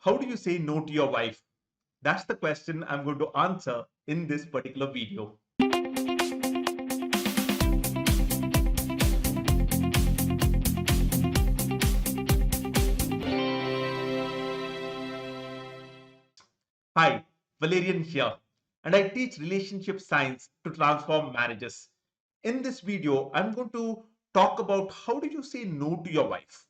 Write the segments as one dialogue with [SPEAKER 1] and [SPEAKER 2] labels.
[SPEAKER 1] How do you say no to your wife? That's the question I'm going to answer in this particular video. Hi, Valerian here, and I teach relationship science to transform marriages. In this video, I'm going to talk about how do you say no to your wife.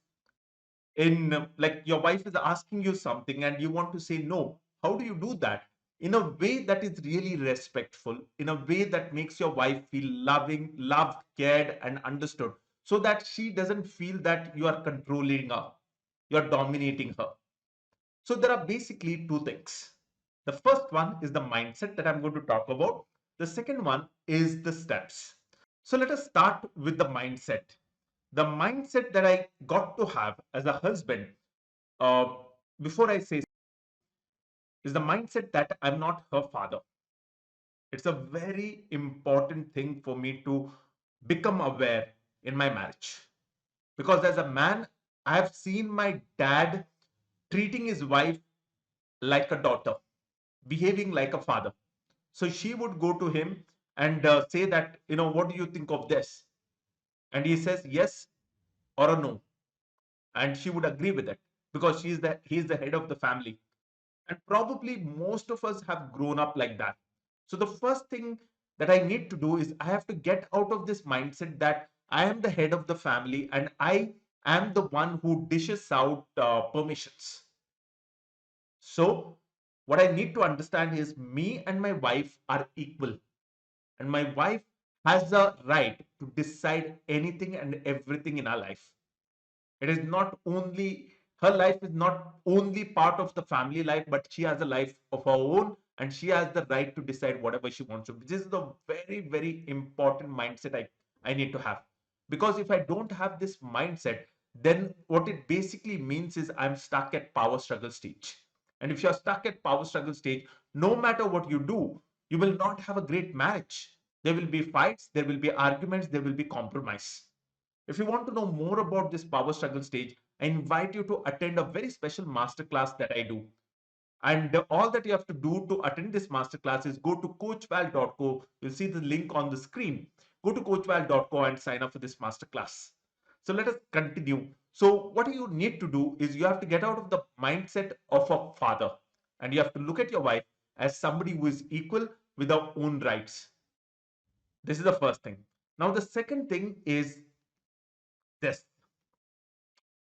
[SPEAKER 1] In like your wife is asking you something and you want to say no. How do you do that in a way that is really respectful, in a way that makes your wife feel loved, cared, and understood, so that she doesn't feel that you are controlling her, you're dominating her. So there are basically two things. The first one is the mindset that I'm going to talk about. The second one is the steps. So let us start with the mindset. The mindset that I got to have as a husband, uh, before I say, is the mindset that I'm not her father. It's a very important thing for me to become aware in my marriage. Because as a man, I have seen my dad treating his wife like a daughter, behaving like a father. So she would go to him and say that, what do you think of this? And he says yes or a no. And she would agree with it because he's the head of the family. And probably most of us have grown up like that. So the first thing that I need to do is I have to get out of this mindset that I am the head of the family and I am the one who dishes out permissions. So what I need to understand is me and my wife are equal, and my wife has the right to decide anything and everything in our life. It is not only her life is not only part of the family life, but she has a life of her own and she has the right to decide whatever she wants to. This is the very, very important mindset I need to have. Because if I don't have this mindset, then what it basically means is I'm stuck at power struggle stage. And if you're stuck at power struggle stage, no matter what you do, you will not have a great marriage. There will be fights, there will be arguments, there will be compromise. If you want to know more about this power struggle stage, I invite you to attend a very special masterclass that I do. And all that you have to do to attend this masterclass is go to coachval.co. You'll see the link on the screen. Go to coachval.co and sign up for this masterclass. So let us continue. So what you need to do is you have to get out of the mindset of a father and you have to look at your wife as somebody who is equal with her own rights. This is the first thing. Now the second thing is this.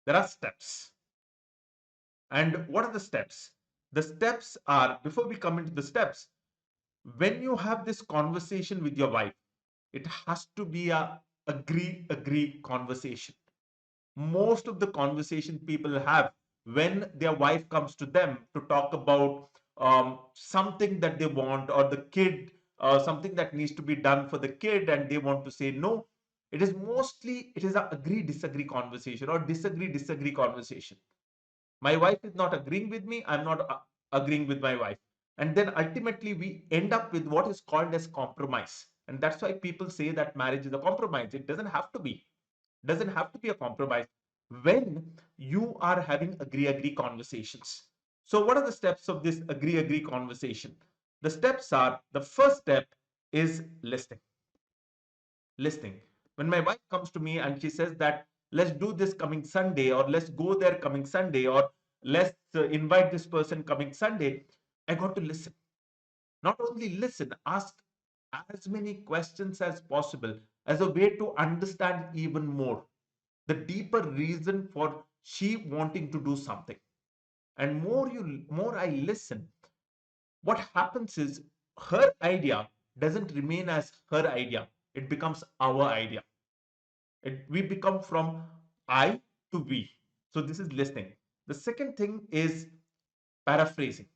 [SPEAKER 1] There are steps. And what are the steps? The steps are, before we come into the steps, when you have this conversation with your wife, it has to be a agree conversation. Most of the conversation people have when their wife comes to them to talk about something that they want, or the kid, something that needs to be done for the kid and they want to say no, it is a agree disagree conversation or disagree conversation. My wife is not agreeing with me, I'm not agreeing with my wife, and then ultimately we end up with what is called as compromise. And that's why people say that marriage is a compromise. It doesn't have to be a compromise when you are having agree conversations. So what are the steps of this agree conversation? The steps are, the first step is listening. When my wife comes to me and she says that let's do this coming Sunday, or let's go there coming Sunday, or let's invite this person coming Sunday, I got to listen. Not only listen, ask as many questions as possible as a way to understand even more the deeper reason for she wanting to do something. And more I listen, what happens is her idea doesn't remain as her idea, it becomes our idea. We become from I to we. So this is listening. The second thing is paraphrasing.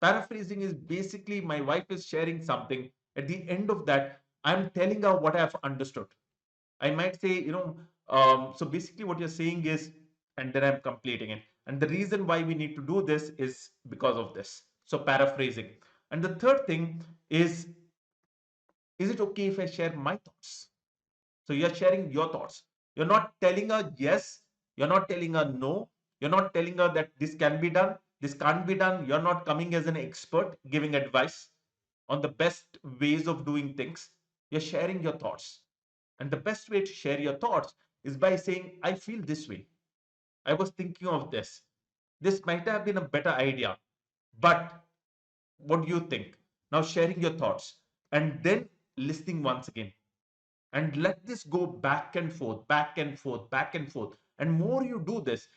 [SPEAKER 1] Paraphrasing is basically my wife is sharing something. At the end of that, I'm telling her what I've understood. I might say, so basically what you're saying is, and then I'm completing it. And the reason why we need to do this is because of this. So paraphrasing. And the third thing is it okay if I share my thoughts? So you're sharing your thoughts. You're not telling her yes. You're not telling her no. You're not telling her that this can be done. This can't be done. You're not coming as an expert giving advice on the best ways of doing things. You're sharing your thoughts. And the best way to share your thoughts is by saying, I feel this way. I was thinking of this. This might have been a better idea, but what do you think? Now, sharing your thoughts and then listening once again. And let this go back and forth, back and forth, back and forth. And more you do this,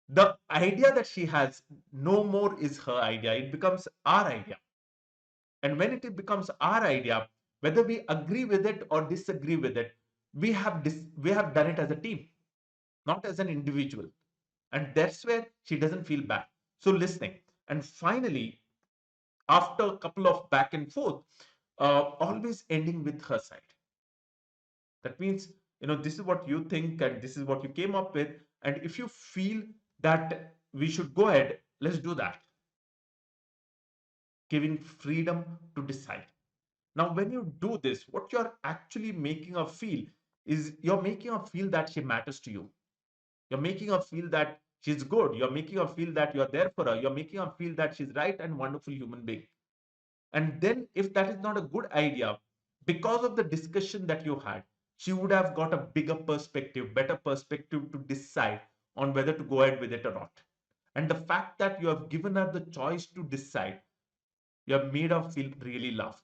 [SPEAKER 1] the idea that she has no more is her idea. It becomes our idea. And when it becomes our idea, whether we agree with it or disagree with it, we have done it as a team, not as an individual. And that's where she doesn't feel bad. So listening. And finally, after a couple of back and forth, always ending with her side. That means, this is what you think and this is what you came up with. And if you feel that we should go ahead, let's do that. Giving freedom to decide. Now, when you do this, what you're actually making her feel is you're making her feel that she matters to you. You're making her feel that she's good. You're making her feel that you're there for her. You're making her feel that she's right and wonderful human being. And then, if that is not a good idea, because of the discussion that you had, she would have got a bigger perspective, better perspective to decide on whether to go ahead with it or not. And the fact that you have given her the choice to decide, you have made her feel really loved.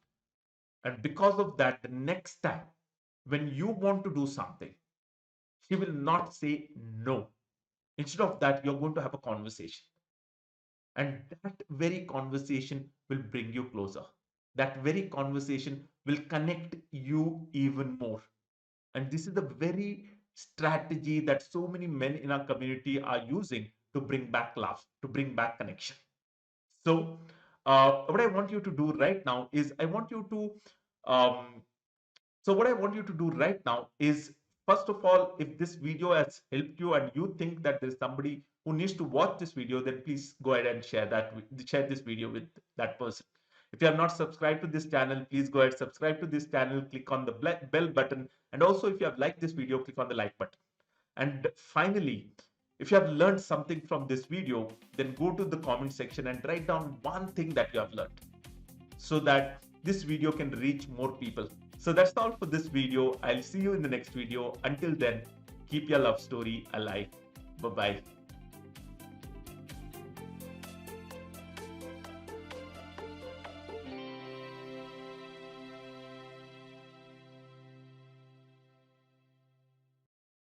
[SPEAKER 1] And because of that, the next time when you want to do something, she will not say no. Instead of that, you're going to have a conversation. And that very conversation will bring you closer. That very conversation will connect you even more. And this is the very strategy that so many men in our community are using to bring back love, to bring back connection. So, what I want you to do right now is I want you to um, So what I want you to do right now is, first of all, if this video has helped you and you think that there's somebody who needs to watch this video, then please go ahead and share this video with that person. If you have not subscribed to this channel, please go ahead, subscribe to this channel, click on the bell button. And also, if you have liked this video, click on the like button. And finally, if you have learned something from this video, then go to the comment section and write down one thing that you have learned, so that this video can reach more people. So that's all for this video. I'll see you in the next video. Until then, keep your love story alive. Bye-bye.